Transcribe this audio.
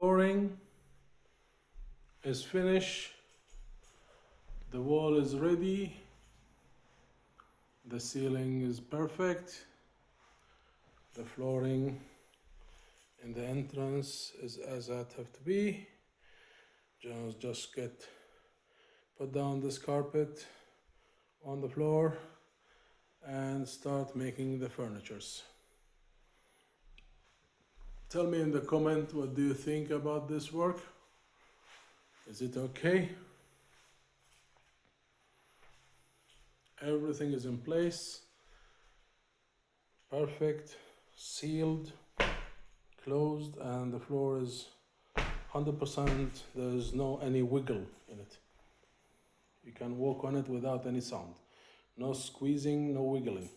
Flooring is finished. The wall is ready. The ceiling is perfect. The flooring in the entrance is as it have to be. Just put down this carpet on the floor and start making the furnitures. Tell me in the comment, what do you think about this work? Is it okay? Everything is in place, perfect, sealed, closed, and the floor is 100%. There is no any wiggle in it. You can walk on it without any sound. No squeezing, no wiggling.